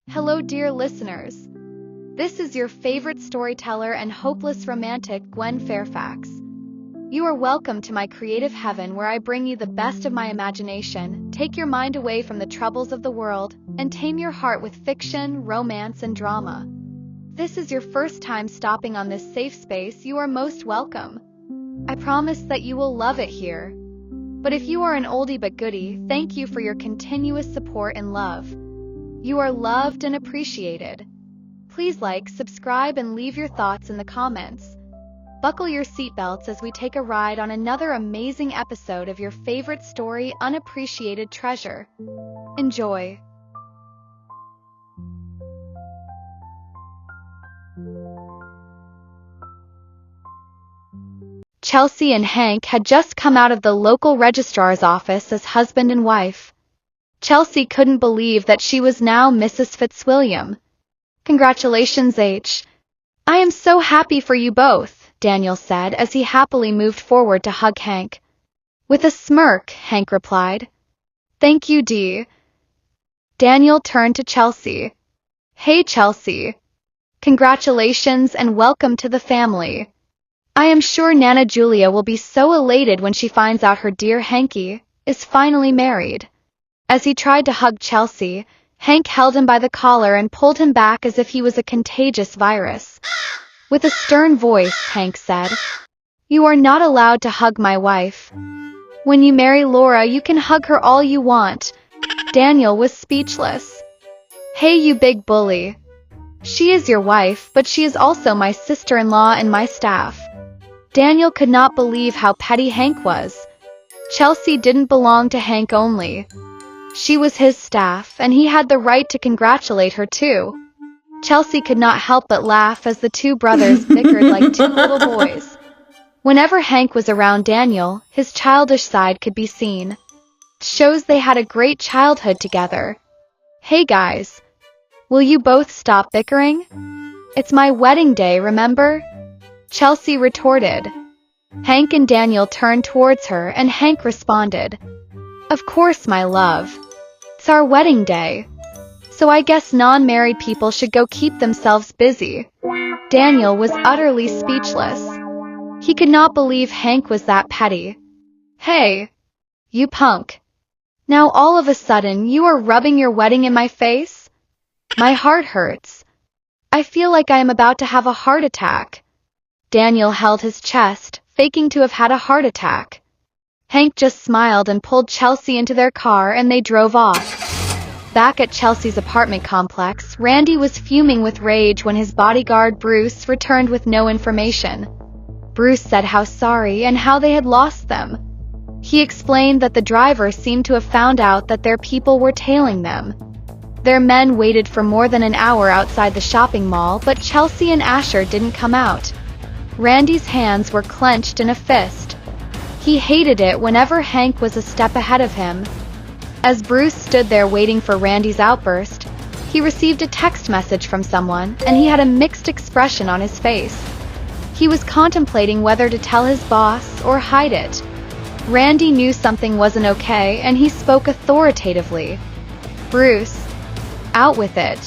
Hello, dear listeners. This is your favorite storyteller and hopeless romantic, Gwen Fairfax. You are welcome to my creative heaven where I bring you the best of my imagination, take your mind away from the troubles of the world, and tame your heart with fiction, romance, and drama. This is your first time stopping on this safe space, you are most welcome. I promise that you will love it here. But if you are an oldie but goodie, thank you for your continuous support and love. You are loved and appreciated. Please like, subscribe, and leave your thoughts in the comments. Buckle your seatbelts as we take a ride on another amazing episode of your favorite story, Unappreciated Treasure. Enjoy. Chelsea and Hank had just come out of the local registrar's office as husband and wife. Chelsea couldn't believe that she was now Mrs. Fitzwilliam. Congratulations, H. I am so happy for you both, Daniel said as he happily moved forward to hug Hank. With a smirk, Hank replied. Thank you, Dee. Daniel turned to Chelsea. Hey, Chelsea. Congratulations and welcome to the family. I am sure Nana Julia will be so elated when she finds out her dear Hanky is finally married. As he tried to hug Chelsea, Hank held him by the collar and pulled him back as if he was a contagious virus. With a stern voice, Hank said, You are not allowed to hug my wife. When you marry Laura, you can hug her all you want. Daniel was speechless. Hey, you big bully. She is your wife, but she is also my sister-in-law and my staff. Daniel could not believe how petty Hank was. Chelsea didn't belong to Hank only. She was his staff, and he had the right to congratulate her too. Chelsea could not help but laugh as the two brothers bickered like two little boys. Whenever Hank was around Daniel, his childish side could be seen. It shows they had a great childhood together. Hey guys, will you both stop bickering? It's my wedding day, remember? Chelsea retorted. Hank and Daniel turned towards her, and Hank responded, Of course, my love. It's our wedding day. So I guess non-married people should go keep themselves busy. Daniel was utterly speechless. He could not believe Hank was that petty. Hey, you punk. Now all of a sudden you are rubbing your wedding in my face? My heart hurts. I feel like I am about to have a heart attack. Daniel held his chest, faking to have had a heart attack. Hank just smiled and pulled Chelsea into their car and they drove off. Back at Chelsea's apartment complex, Randy was fuming with rage when his bodyguard Bruce returned with no information. Bruce said how sorry and how they had lost them. He explained that the driver seemed to have found out that their people were tailing them. Their men waited for more than an hour outside the shopping mall, but Chelsea and Asher didn't come out. Randy's hands were clenched in a fist. He hated it whenever Hank was a step ahead of him. As Bruce stood there waiting for Randy's outburst, he received a text message from someone, and he had a mixed expression on his face. He was contemplating whether to tell his boss or hide it. Randy knew something wasn't okay, and he spoke authoritatively. Bruce, out with it.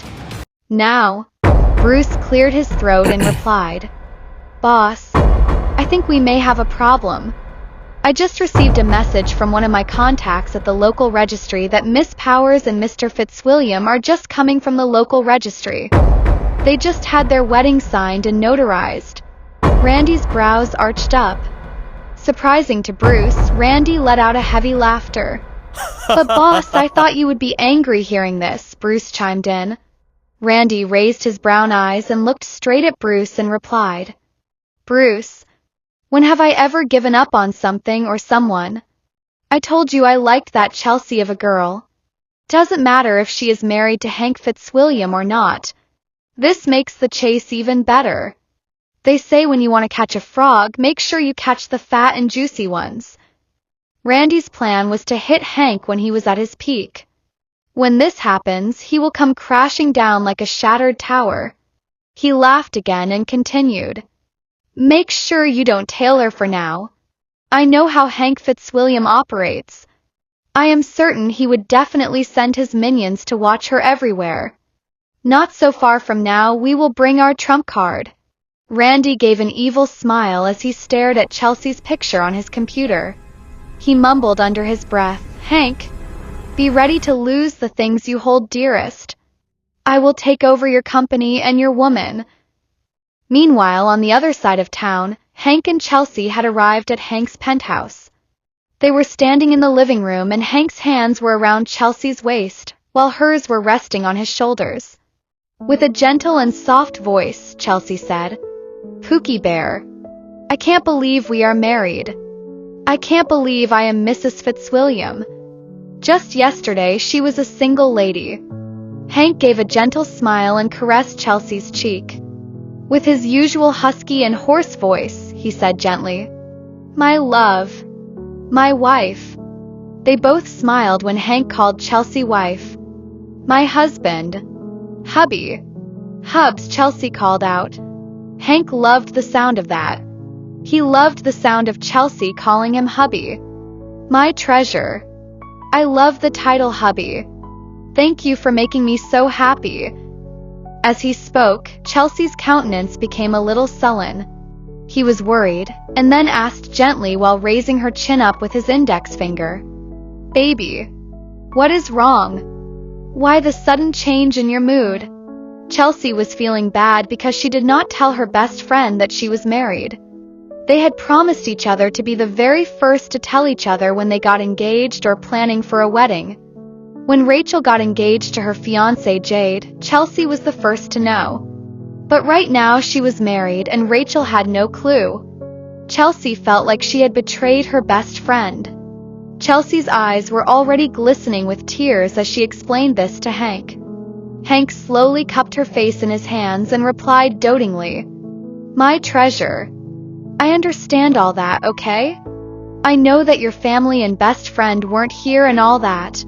Now. Bruce cleared his throat and replied, Boss, I think we may have a problem. I just received a message from one of my contacts at the local registry that Miss Powers and Mr. Fitzwilliam are just coming from the local registry. They just had their wedding signed and notarized. Randy's brows arched up. Surprising to Bruce, Randy let out a heavy laughter. But boss, I thought you would be angry hearing this, Bruce chimed in. Randy raised his brown eyes and looked straight at Bruce and replied, Bruce, when have I ever given up on something or someone? I told you I liked that Chelsea of a girl. Doesn't matter if she is married to Hank Fitzwilliam or not. This makes the chase even better. They say when you want to catch a frog, make sure you catch the fat and juicy ones. Randy's plan was to hit Hank when he was at his peak. When this happens, he will come crashing down like a shattered tower. He laughed again and continued, Make sure you don't tail her for now. I know how Hank Fitzwilliam operates. I am certain he would definitely send his minions to watch her everywhere. Not so far from now we will bring our trump card. Randy gave an evil smile as he stared at Chelsea's picture on his computer. He mumbled under his breath, "Hank, be ready to lose the things you hold dearest. I will take over your company and your woman." Meanwhile, on the other side of town, Hank and Chelsea had arrived at Hank's penthouse. They were standing in the living room and Hank's hands were around Chelsea's waist, while hers were resting on his shoulders. With a gentle and soft voice, Chelsea said, "Pookie Bear, I can't believe we are married. I can't believe I am Mrs. Fitzwilliam. Just yesterday she was a single lady." Hank gave a gentle smile and caressed Chelsea's cheek. With his usual husky and hoarse voice, he said gently, "My love, my wife." They both smiled when Hank called Chelsea wife. "My husband, hubby." "Hubs," Chelsea called out. Hank loved the sound of that. He loved the sound of Chelsea calling him hubby. "My treasure. I love the title hubby. Thank you for making me so happy." As he spoke, Chelsea's countenance became a little sullen. He was worried, and then asked gently while raising her chin up with his index finger, "Baby, what is wrong? Why the sudden change in your mood?" Chelsea was feeling bad because she did not tell her best friend that she was married. They had promised each other to be the very first to tell each other when they got engaged or planning for a wedding. When Rachel got engaged to her fiancé Jade, Chelsea was the first to know. But right now she was married and Rachel had no clue. Chelsea felt like she had betrayed her best friend. Chelsea's eyes were already glistening with tears as she explained this to Hank. Hank slowly cupped her face in his hands and replied dotingly, "My treasure. I understand all that, okay? I know that your family and best friend weren't here and all that.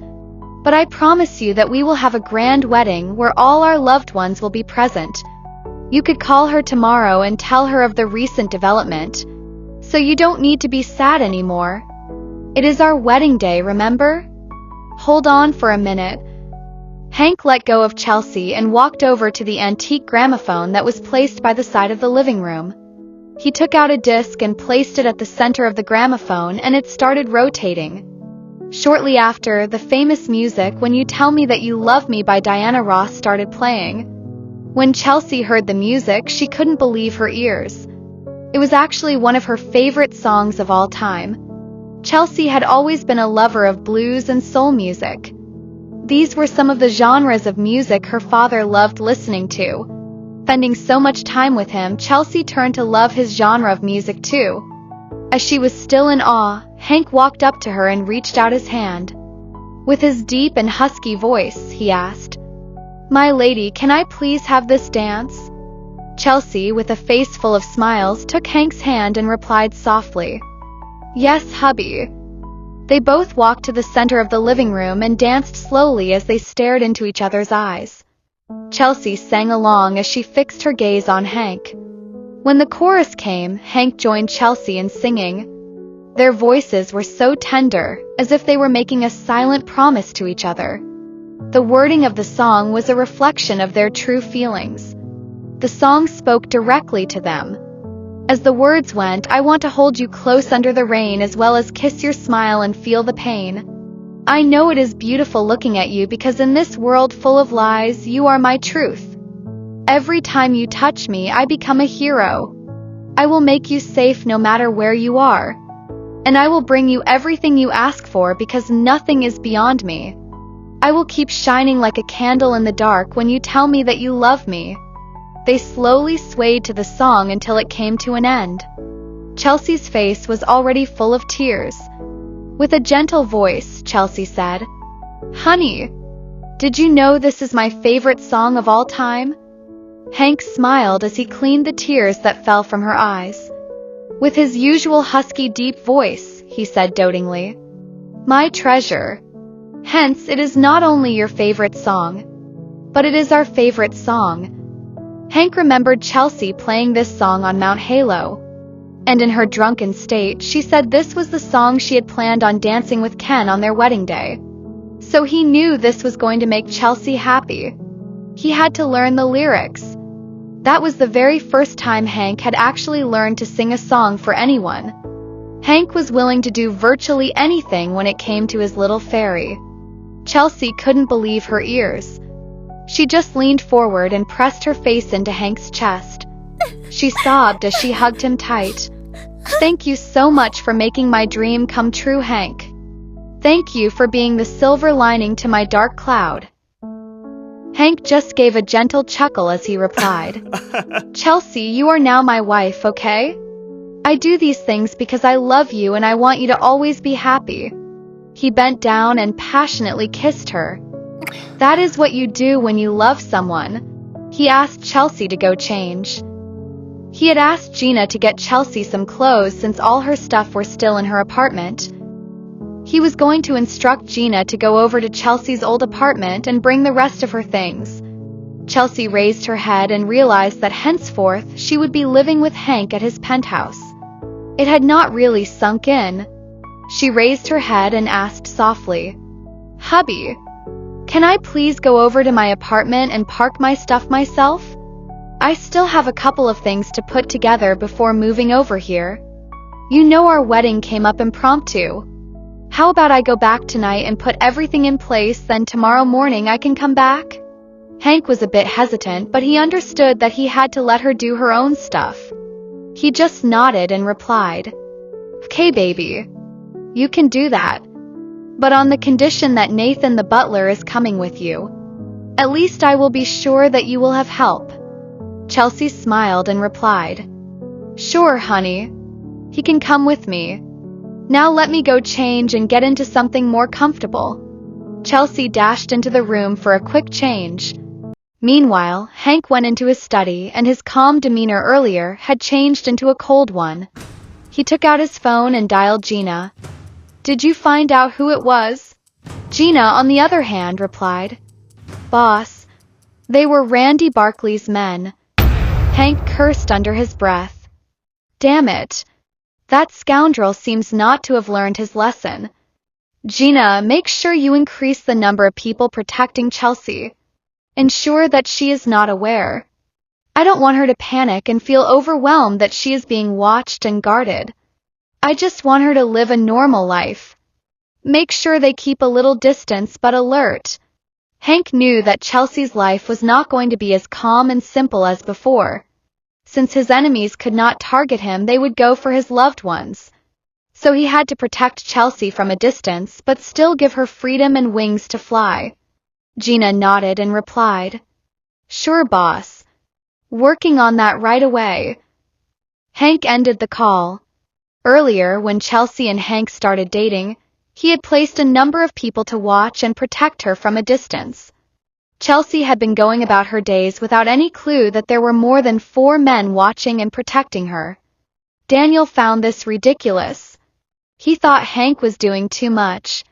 But I promise you that we will have a grand wedding where all our loved ones will be present. You could call her tomorrow and tell her of the recent development. So you don't need to be sad anymore. It is our wedding day, remember? Hold on for a minute." Hank let go of Chelsea and walked over to the antique gramophone that was placed by the side of the living room. He took out a disc and placed it at the center of the gramophone and it started rotating. Shortly after, the famous music "When You Tell Me That You Love Me" by Diana Ross started playing. When Chelsea heard the music, she couldn't believe her ears. It was actually one of her favorite songs of all time. Chelsea had always been a lover of blues and soul music. These were some of the genres of music her father loved listening to. Spending so much time with him, Chelsea turned to love his genre of music too. As she was still in awe, Hank walked up to her and reached out his hand. With his deep and husky voice, he asked, "My lady, can I please have this dance?" Chelsea, with a face full of smiles, took Hank's hand and replied softly, "Yes, hubby." They both walked to the center of the living room and danced slowly as they stared into each other's eyes. Chelsea sang along as she fixed her gaze on Hank. When the chorus came, Hank joined Chelsea in singing. Their voices were so tender, as if they were making a silent promise to each other. The wording of the song was a reflection of their true feelings. The song spoke directly to them. As the words went, "I want to hold you close under the rain as well as kiss your smile and feel the pain. I know it is beautiful looking at you because in this world full of lies, you are my truth. Every time you touch me, I become a hero. I will make you safe no matter where you are. And I will bring you everything you ask for because nothing is beyond me. I will keep shining like a candle in the dark when you tell me that you love me." They slowly swayed to the song until it came to an end. Chelsea's face was already full of tears. With a gentle voice, Chelsea said, "Honey, did you know this is my favorite song of all time?" Hank smiled as he cleaned the tears that fell from her eyes. With his usual husky deep voice, he said dotingly, "My treasure. Hence, it is not only your favorite song, but it is our favorite song." Hank remembered Chelsea playing this song on Mount Halo, and in her drunken state, she said this was the song she had planned on dancing with Ken on their wedding day. So he knew this was going to make Chelsea happy. He had to learn the lyrics. That was the very first time Hank had actually learned to sing a song for anyone. Hank was willing to do virtually anything when it came to his little fairy. Chelsea couldn't believe her ears. She just leaned forward and pressed her face into Hank's chest. She sobbed as she hugged him tight. "Thank you so much for making my dream come true, Hank. Thank you for being the silver lining to my dark cloud." Hank just gave a gentle chuckle as he replied, "Chelsea, you are now my wife, okay? I do these things because I love you and I want you to always be happy." He bent down and passionately kissed her. "That is what you do when you love someone." He asked Chelsea to go change. He had asked Gina to get Chelsea some clothes since all her stuff were still in her apartment. He was going to instruct Gina to go over to Chelsea's old apartment and bring the rest of her things. Chelsea raised her head and realized that henceforth she would be living with Hank at his penthouse. It had not really sunk in. She raised her head and asked softly, "Hubby, can I please go over to my apartment and park my stuff myself? I still have a couple of things to put together before moving over here. You know our wedding came up impromptu. How about I go back tonight and put everything in place, then tomorrow morning I can come back?" Hank was a bit hesitant, but he understood that he had to let her do her own stuff. He just nodded and replied, "Okay, baby. You can do that. But on the condition that Nathan the butler is coming with you. At least I will be sure that you will have help." Chelsea smiled and replied, "Sure, honey. He can come with me. Now let me go change and get into something more comfortable." Chelsea dashed into the room for a quick change. Meanwhile, Hank went into his study and his calm demeanor earlier had changed into a cold one. He took out his phone and dialed Gina. "Did you find out who it was?" Gina, on the other hand, replied, "Boss, they were Randy Barkley's men." Hank cursed under his breath. Damn it. That scoundrel seems not to have learned his lesson. "Gina, make sure you increase the number of people protecting Chelsea. Ensure that she is not aware. I don't want her to panic and feel overwhelmed that she is being watched and guarded. I just want her to live a normal life. Make sure they keep a little distance but alert." Hank knew that Chelsea's life was not going to be as calm and simple as before. Since his enemies could not target him, they would go for his loved ones. So he had to protect Chelsea from a distance but still give her freedom and wings to fly. Gina nodded and replied, "Sure, boss. Working on that right away." Hank ended the call. Earlier, when Chelsea and Hank started dating, he had placed a number of people to watch and protect her from a distance. Chelsea had been going about her days without any clue that there were more than 4 men watching and protecting her. Daniel found this ridiculous. He thought Hank was doing too much.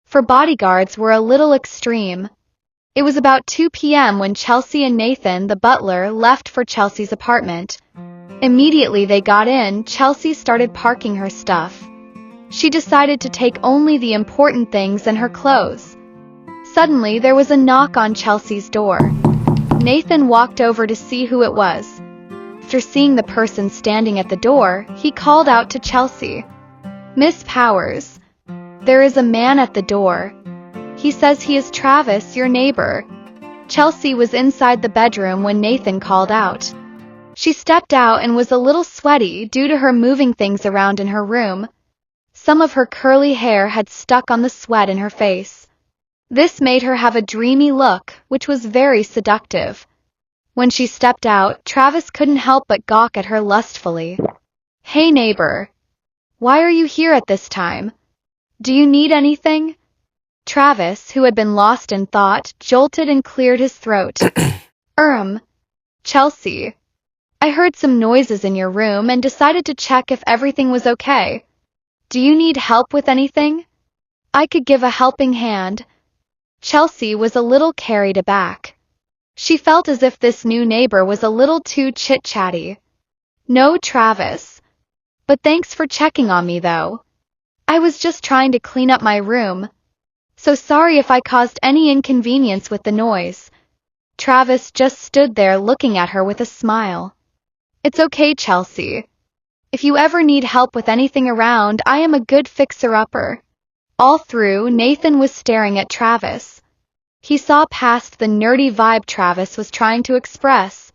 For bodyguards were a little extreme. It was about 2 p.m. when Chelsea and Nathan, the butler, left for Chelsea's apartment. Immediately they got in, Chelsea started parking her stuff. She decided to take only the important things and her clothes. Suddenly, there was a knock on Chelsea's door. Nathan walked over to see who it was. After seeing the person standing at the door, he called out to Chelsea, "Miss Powers, there is a man at the door. He says he is Travis, your neighbor." Chelsea was inside the bedroom when Nathan called out. She stepped out and was a little sweaty due to her moving things around in her room. Some of her curly hair had stuck on the sweat in her face. This made her have a dreamy look, which was very seductive. When she stepped out, Travis couldn't help but gawk at her lustfully. "Hey neighbor. Why are you here at this time? Do you need anything?" Travis, who had been lost in thought, jolted and cleared his throat. Chelsea. I heard some noises in your room and decided to check if everything was okay. Do you need help with anything? I could give a helping hand." Chelsea was a little carried aback. She felt as if this new neighbor was a little too chit-chatty. "No, Travis. But thanks for checking on me, though. I was just trying to clean up my room. So sorry if I caused any inconvenience with the noise." Travis just stood there looking at her with a smile. It's okay, Chelsea. If you ever need help with anything around, I am a good fixer-upper. All through, Nathan was staring at Travis. He saw past the nerdy vibe Travis was trying to express.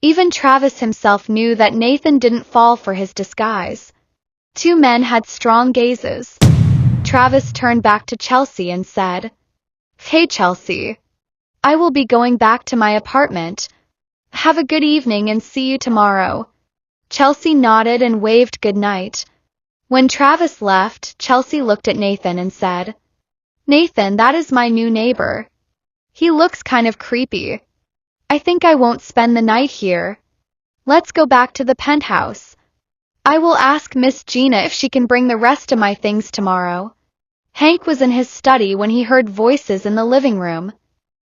Even Travis himself knew that Nathan didn't fall for his disguise. Two men had strong gazes. Travis turned back to Chelsea and said, Hey Chelsea. I will be going back to my apartment. Have a good evening and see you tomorrow. Chelsea nodded and waved goodnight. When Travis left, Chelsea looked at Nathan and said, Nathan, that is my new neighbor. He looks kind of creepy. I think I won't spend the night here. Let's go back to the penthouse. I will ask Miss Gina if she can bring the rest of my things tomorrow. Hank was in his study when he heard voices in the living room.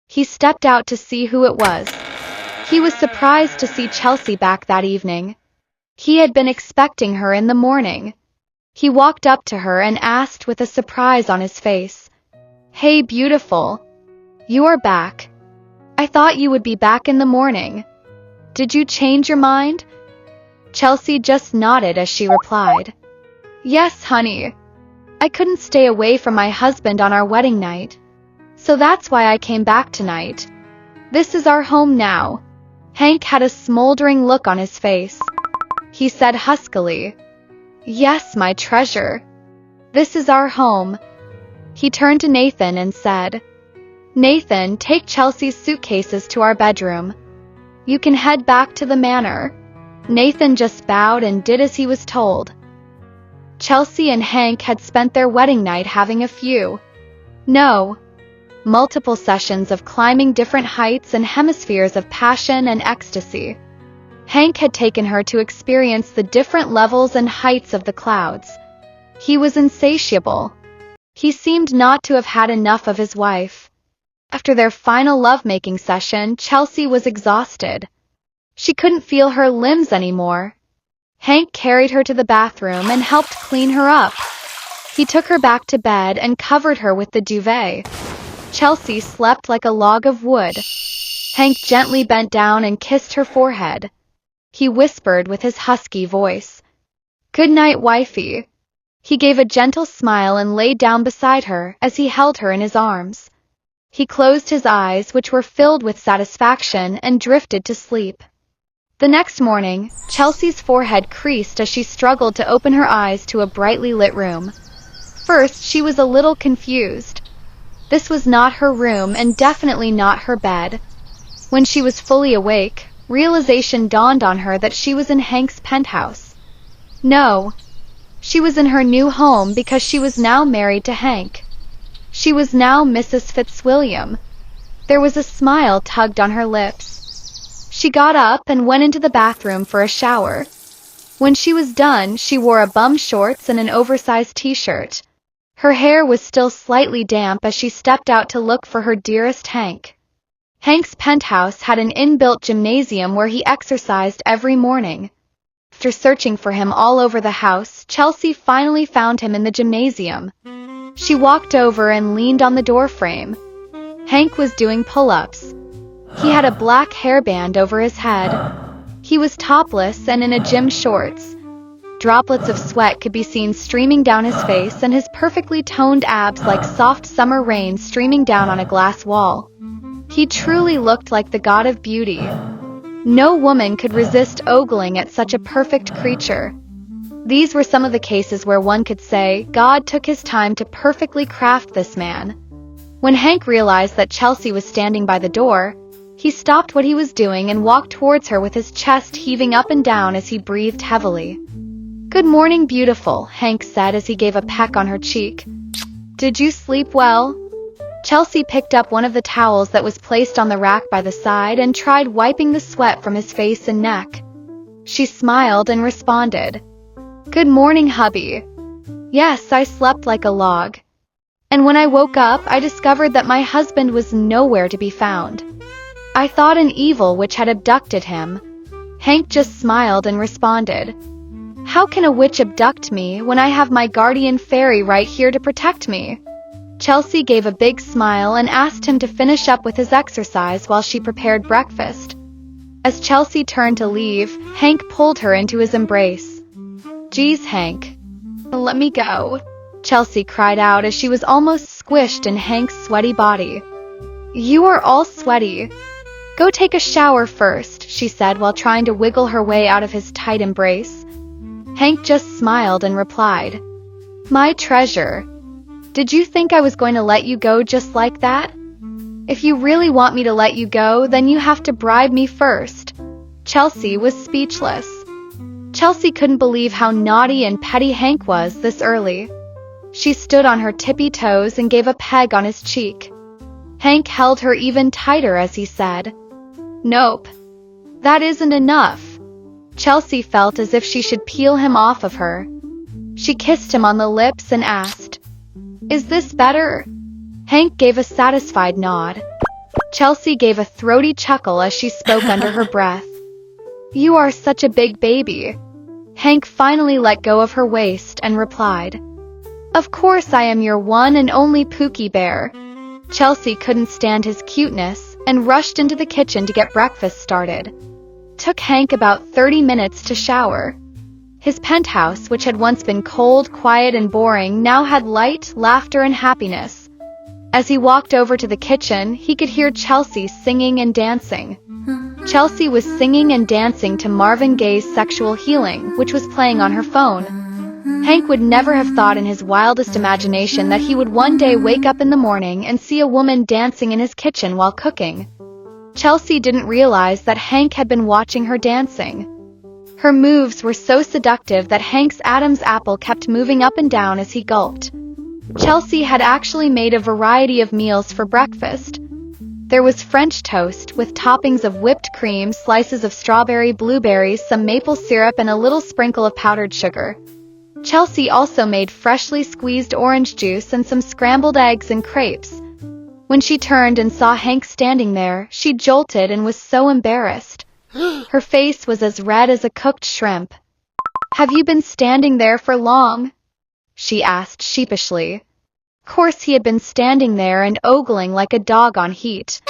He stepped out to see who it was. He was surprised to see Chelsea back that evening. He had been expecting her in the morning. He walked up to her and asked with a surprise on his face, Hey beautiful. You are back. I thought you would be back in the morning. Did you change your mind? Chelsea just nodded as she replied, Yes, honey. I couldn't stay away from my husband on our wedding night. So that's why I came back tonight. This is our home now. Hank had a smoldering look on his face. He said huskily, Yes, my treasure. This is our home. He turned to Nathan and said, Nathan, take Chelsea's suitcases to our bedroom. You can head back to the manor. Nathan just bowed and did as he was told. Chelsea and Hank had spent their wedding night having a few. Multiple sessions of climbing different heights and hemispheres of passion and ecstasy. Hank had taken her to experience the different levels and heights of the clouds. He was insatiable. He seemed not to have had enough of his wife. After their final lovemaking session, Chelsea was exhausted. She couldn't feel her limbs anymore. Hank carried her to the bathroom and helped clean her up. He took her back to bed and covered her with the duvet. Chelsea slept like a log of wood. Hank gently bent down and kissed her forehead. He whispered with his husky voice, Good night, wifey. He gave a gentle smile and lay down beside her as he held her in his arms. He closed his eyes, which were filled with satisfaction, and drifted to sleep. The next morning, Chelsea's forehead creased as she struggled to open her eyes to a brightly lit room. First, she was a little confused. This was not her room and definitely not her bed. When she was fully awake, realization dawned on her that she was in Hank's penthouse. No, she was in her new home because she was now married to Hank. She was now Mrs. Fitzwilliam. There was a smile tugged on her lips. She got up and went into the bathroom for a shower. When she was done, she wore a bum shorts and an oversized t-shirt. Her hair was still slightly damp as she stepped out to look for her dearest Hank. Hank's penthouse had an inbuilt gymnasium where he exercised every morning. After searching for him all over the house, Chelsea finally found him in the gymnasium. She walked over and leaned on the doorframe. Hank was doing pull-ups. He had a black hairband over his head. He was topless and in a gym shorts. Droplets of sweat could be seen streaming down his face and his perfectly toned abs like soft summer rain streaming down on a glass wall. He truly looked like the god of beauty. No woman could resist ogling at such a perfect creature. These were some of the cases where one could say God took his time to perfectly craft this man. When Hank realized that Chelsea was standing by the door, he stopped what he was doing and walked towards her with his chest heaving up and down as he breathed heavily. "Good morning, beautiful," Hank said as he gave a peck on her cheek. "Did you sleep well?" Chelsea picked up one of the towels that was placed on the rack by the side and tried wiping the sweat from his face and neck. She smiled and responded, "Good morning, hubby. Yes, I slept like a log. And when I woke up, I discovered that my husband was nowhere to be found. I thought an evil witch had abducted him." Hank just smiled and responded, "How can a witch abduct me when I have my guardian fairy right here to protect me?" Chelsea gave a big smile and asked him to finish up with his exercise while she prepared breakfast. As Chelsea turned to leave, Hank pulled her into his embrace. "Geez, Hank. Let me go," Chelsea cried out as she was almost squished in Hank's sweaty body. "You are all sweaty. Go take a shower first," she said while trying to wiggle her way out of his tight embrace. Hank just smiled and replied, "My treasure. Did you think I was going to let you go just like that? If you really want me to let you go, then you have to bribe me first." Chelsea was speechless. Chelsea couldn't believe how naughty and petty Hank was this early. She stood on her tippy toes and gave a peg on his cheek. Hank held her even tighter as he said, "Nope. That isn't enough." Chelsea felt as if she should peel him off of her. She kissed him on the lips and asked, "Is this better?" Hank gave a satisfied nod. Chelsea gave a throaty chuckle as she spoke under her breath. "You are such a big baby." Hank finally let go of her waist and replied, "Of course I am your one and only Pookie Bear." Chelsea couldn't stand his cuteness and rushed into the kitchen to get breakfast started. Took Hank about 30 minutes to shower. His penthouse, which had once been cold, quiet, and boring, now had light, laughter, and happiness. As he walked over to the kitchen, he could hear Chelsea singing and dancing. Chelsea was singing and dancing to Marvin Gaye's Sexual Healing, which was playing on her phone. Hank would never have thought in his wildest imagination that he would one day wake up in the morning and see a woman dancing in his kitchen while cooking. Chelsea didn't realize that Hank had been watching her dancing. Her moves were so seductive that Hank's Adam's apple kept moving up and down as he gulped. Chelsea had actually made a variety of meals for breakfast. There was French toast with toppings of whipped cream, slices of strawberry, blueberries, some maple syrup, and a little sprinkle of powdered sugar. Chelsea also made freshly squeezed orange juice and some scrambled eggs and crepes. When she turned and saw Hank standing there, she jolted and was so embarrassed. Her face was as red as a cooked shrimp. "Have you been standing there for long?" she asked sheepishly. Of course he had been standing there and ogling like a dog on heat.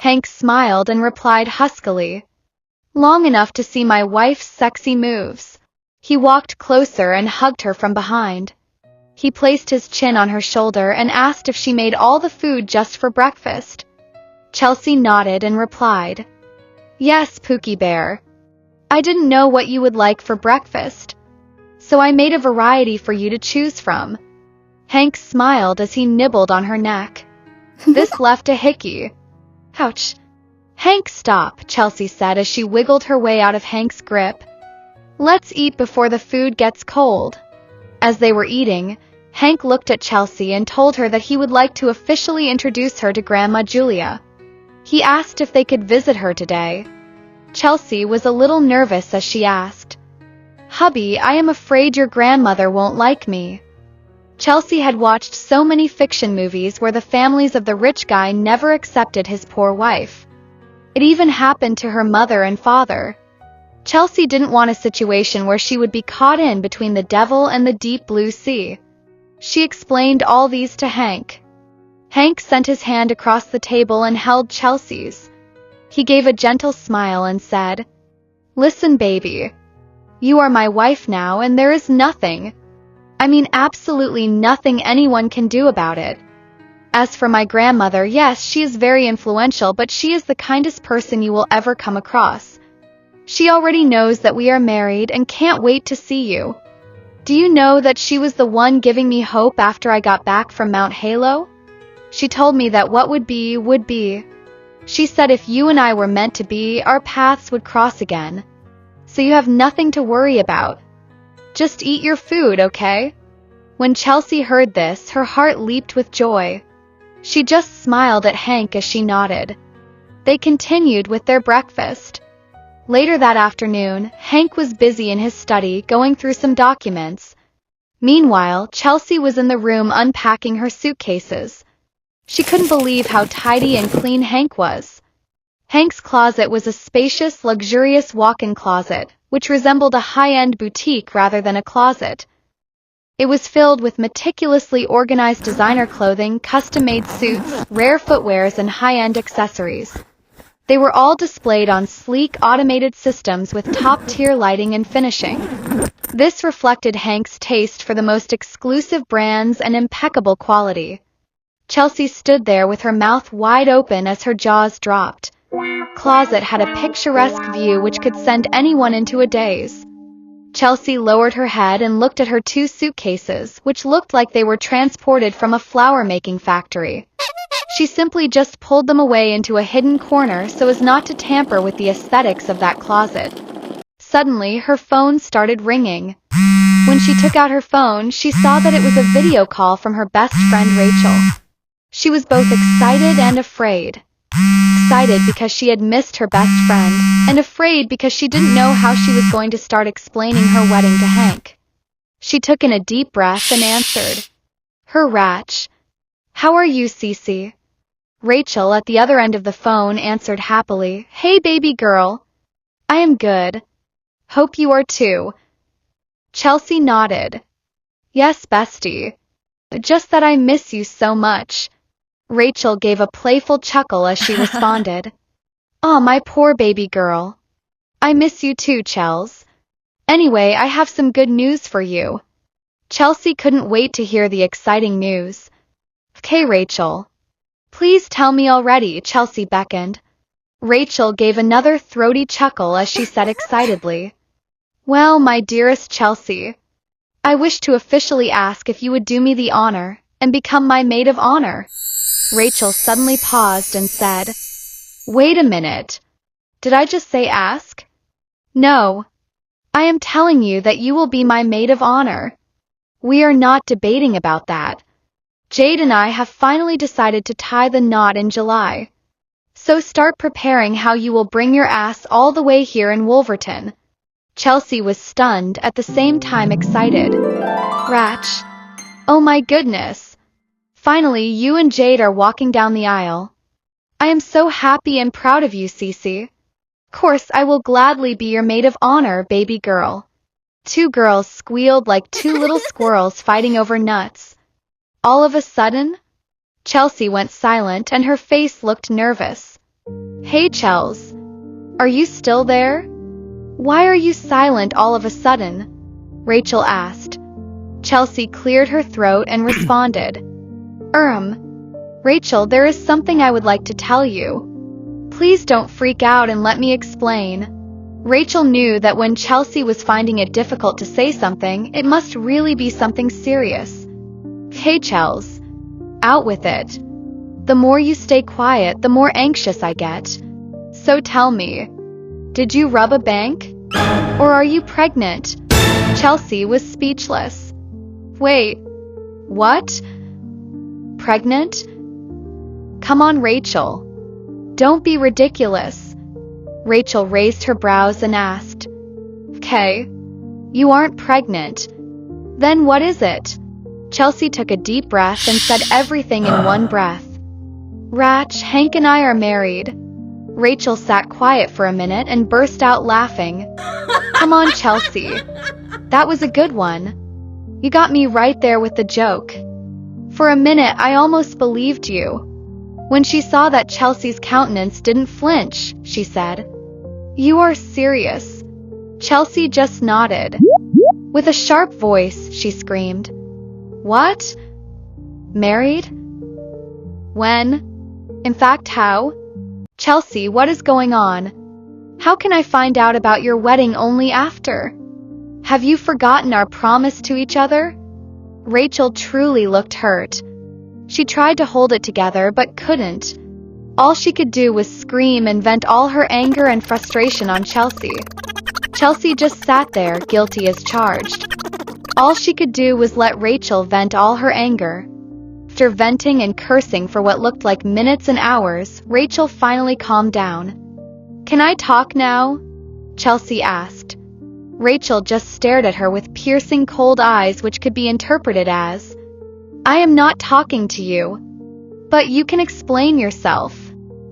Hank smiled and replied huskily, "Long enough to see my wife's sexy moves." He walked closer and hugged her from behind. He placed his chin on her shoulder and asked if she made all the food just for breakfast. Chelsea nodded and replied, "Yes, Pookie Bear. I didn't know what you would like for breakfast, so I made a variety for you to choose from." Hank smiled as he nibbled on her neck. This left a hickey. "Ouch." "Hank, stop," Chelsea said as she wiggled her way out of Hank's grip. "Let's eat before the food gets cold." As they were eating, Hank looked at Chelsea and told her that he would like to officially introduce her to Grandma Julia. He asked if they could visit her today. Chelsea was a little nervous as she asked, "Hubby, I am afraid your grandmother won't like me." Chelsea had watched so many fiction movies where the families of the rich guy never accepted his poor wife. It even happened to her mother and father. Chelsea didn't want a situation where she would be caught in between the devil and the deep blue sea. She explained all these to Hank. Hank sent his hand across the table and held Chelsea's. He gave a gentle smile and said, "Listen, baby. You are my wife now, and there is nothing, I mean absolutely nothing anyone can do about it. As for my grandmother, yes, she is very influential, but she is the kindest person you will ever come across. She already knows that we are married and can't wait to see you. Do you know that she was the one giving me hope after I got back from Mount Halo? She told me that what would be, would be. She said if you and I were meant to be, our paths would cross again. So you have nothing to worry about. Just eat your food, okay?" When Chelsea heard this, her heart leaped with joy. She just smiled at Hank as she nodded. They continued with their breakfast. Later that afternoon, Hank was busy in his study going through some documents. Meanwhile, Chelsea was in the room unpacking her suitcases. She couldn't believe how tidy and clean Hank was. Hank's closet was a spacious, luxurious walk-in closet, which resembled a high-end boutique rather than a closet. It was filled with meticulously organized designer clothing, custom-made suits, rare footwears, and high-end accessories. They were all displayed on sleek, automated systems with top-tier lighting and finishing. This reflected Hank's taste for the most exclusive brands and impeccable quality. Chelsea stood there with her mouth wide open as her jaws dropped. Closet had a picturesque view which could send anyone into a daze. Chelsea lowered her head and looked at her two suitcases, which looked like they were transported from a flower-making factory. She simply just pulled them away into a hidden corner so as not to tamper with the aesthetics of that closet. Suddenly, her phone started ringing. When she took out her phone, she saw that it was a video call from her best friend Rachel. She was both excited and afraid. Excited because she had missed her best friend, and afraid because she didn't know how she was going to start explaining her wedding to Hank. She took in a deep breath and answered. Her Rach. How are you, Cece? Rachel at the other end of the phone answered happily. Hey, baby girl. I am good. Hope you are too. Chelsea nodded. Yes, bestie. Just that I miss you so much. Rachel gave a playful chuckle as she responded. Aw, my poor baby girl. I miss you too, Chels. Anyway, I have some good news for you. Chelsea couldn't wait to hear the exciting news. Okay, Rachel. Please tell me already, Chelsea beckoned. Rachel gave another throaty chuckle as she said excitedly. Well, my dearest Chelsea, I wish to officially ask if you would do me the honor and become my maid of honor. Rachel suddenly paused and said, Wait a minute. Did I just say ask? No. I am telling you that you will be my maid of honor. We are not debating about that. Jade and I have finally decided to tie the knot in July. So start preparing how you will bring your ass all the way here in Wolverton. Chelsea was stunned, at the same time excited. Ratch. Oh my goodness. Finally, you and Jade are walking down the aisle. I am so happy and proud of you, Cece. Of course, I will gladly be your maid of honor, baby girl. Two girls squealed like two little squirrels fighting over nuts. All of a sudden, Chelsea went silent and her face looked nervous. Hey, Chels. Are you still there? Why are you silent all of a sudden? Rachel asked. Chelsea cleared her throat and responded. Rachel, there is something I would like to tell you. Please don't freak out and let me explain. Rachel knew that when Chelsea was finding it difficult to say something, it must really be something serious. Hey, Chels. Out with it. The more you stay quiet, the more anxious I get. So tell me, did you rob a bank? Or are you pregnant? Chelsea was speechless. Wait, what? Pregnant? Come on, Rachel. Don't be ridiculous. Rachel raised her brows and asked. Okay, you aren't pregnant. Then what is it? Chelsea took a deep breath and said everything in one breath. Ratch, Hank and I are married. Rachel sat quiet for a minute and burst out laughing. Come on, Chelsea. That was a good one. You got me right there with the joke. For a minute, I almost believed you. When she saw that Chelsea's countenance didn't flinch, she said, You are serious. Chelsea just nodded. With a sharp voice, she screamed, What? Married? When? In fact, how? Chelsea, what is going on? How can I find out about your wedding only after? Have you forgotten our promise to each other? Rachel truly looked hurt. She tried to hold it together but couldn't. All she could do was scream and vent all her anger and frustration on Chelsea. Chelsea just sat there, guilty as charged. All she could do was let Rachel vent all her anger. After venting and cursing for what looked like minutes and hours, Rachel finally calmed down. Can I talk now? Chelsea asked. Rachel just stared at her with piercing cold eyes which could be interpreted as, I am not talking to you. But you can explain yourself.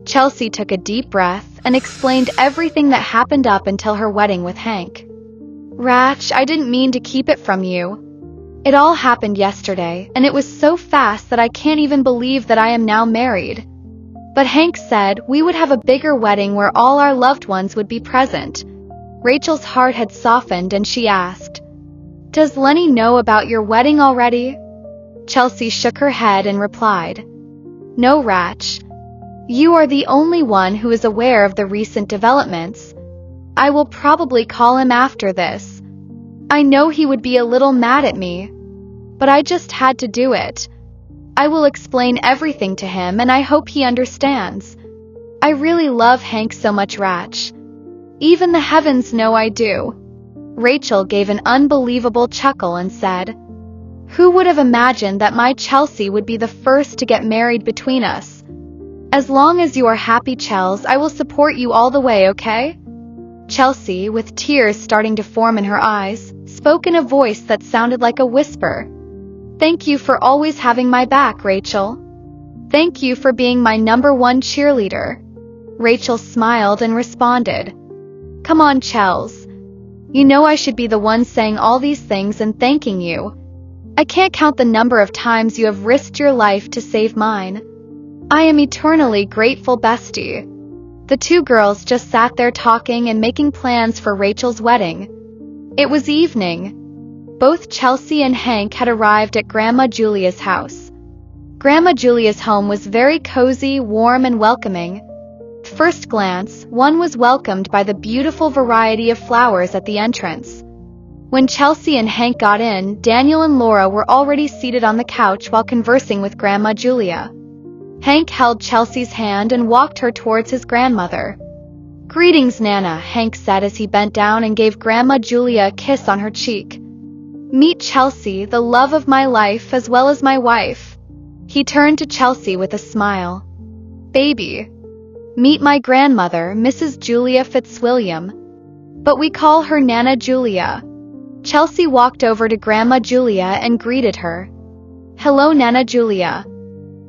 Chelsea took a deep breath and explained everything that happened up until her wedding with Hank. Ratch, I didn't mean to keep it from you. It all happened yesterday, and it was so fast that I can't even believe that I am now married. But Hank said we would have a bigger wedding where all our loved ones would be present. Rachel's heart had softened and she asked, "Does Lenny know about your wedding already?" Chelsea shook her head and replied, "No, Rach. You are the only one who is aware of the recent developments. I will probably call him after this. I know he would be a little mad at me, but I just had to do it. I will explain everything to him and I hope he understands. I really love Hank so much, Rach. Even the heavens know I do." Rachel gave an unbelievable chuckle and said, "Who would have imagined that my Chelsea would be the first to get married between us? As long as you are happy, Chels, I will support you all the way, okay?" Chelsea, with tears starting to form in her eyes, spoke in a voice that sounded like a whisper. "Thank you for always having my back, Rachel. Thank you for being my #1 cheerleader." Rachel smiled and responded, "Come on, Chels. You know I should be the one saying all these things and thanking you. I can't count the number of times you have risked your life to save mine. I am eternally grateful, bestie." The two girls just sat there talking and making plans for Rachel's wedding. It was evening. Both Chelsea and Hank had arrived at Grandma Julia's house. Grandma Julia's home was very cozy, warm, and welcoming. At first glance, one was welcomed by the beautiful variety of flowers at the entrance. When Chelsea and Hank got in, Daniel and Laura were already seated on the couch while conversing with Grandma Julia. Hank held Chelsea's hand and walked her towards his grandmother. "Greetings, Nana," Hank said as he bent down and gave Grandma Julia a kiss on her cheek. "Meet Chelsea, the love of my life as well as my wife." He turned to Chelsea with a smile. "Baby. Meet my grandmother, Mrs. Julia Fitzwilliam. But we call her Nana Julia." Chelsea walked over to Grandma Julia and greeted her. "Hello, Nana Julia.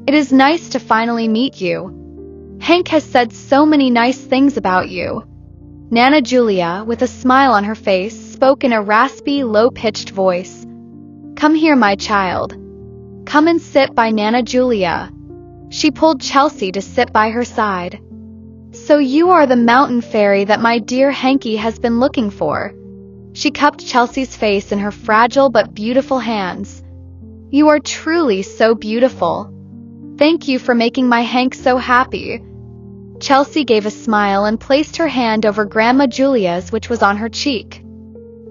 It is nice to finally meet you. Hank has said so many nice things about you." Nana Julia, with a smile on her face, spoke in a raspy, low-pitched voice. "Come here, my child. Come and sit by Nana Julia." She pulled Chelsea to sit by her side. "So you are the mountain fairy that my dear Hanky has been looking for." She cupped Chelsea's face in her fragile but beautiful hands. "You are truly so beautiful. Thank you for making my Hank so happy." Chelsea gave a smile and placed her hand over Grandma Julia's, which was on her cheek.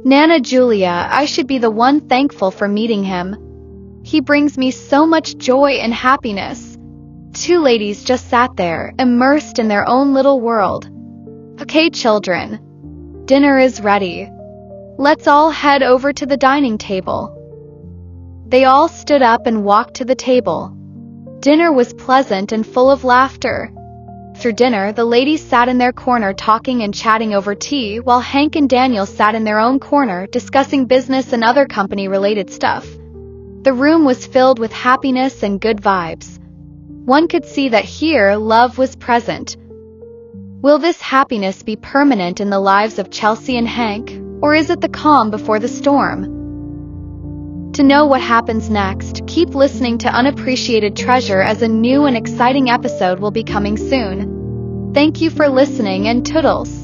"Nana Julia, I should be the one thankful for meeting him. He brings me so much joy and happiness." Two ladies just sat there, immersed in their own little world. "Okay, children. Dinner is ready. Let's all head over to the dining table." They all stood up and walked to the table. Dinner was pleasant and full of laughter. After dinner, the ladies sat in their corner talking and chatting over tea, while Hank and Daniel sat in their own corner discussing business and other company-related stuff. The room was filled with happiness and good vibes. One could see that here love was present. Will this happiness be permanent in the lives of Chelsea and Hank, or is it the calm before the storm? To know what happens next, keep listening to Unappreciated Treasure as a new and exciting episode will be coming soon. Thank you for listening and toodles.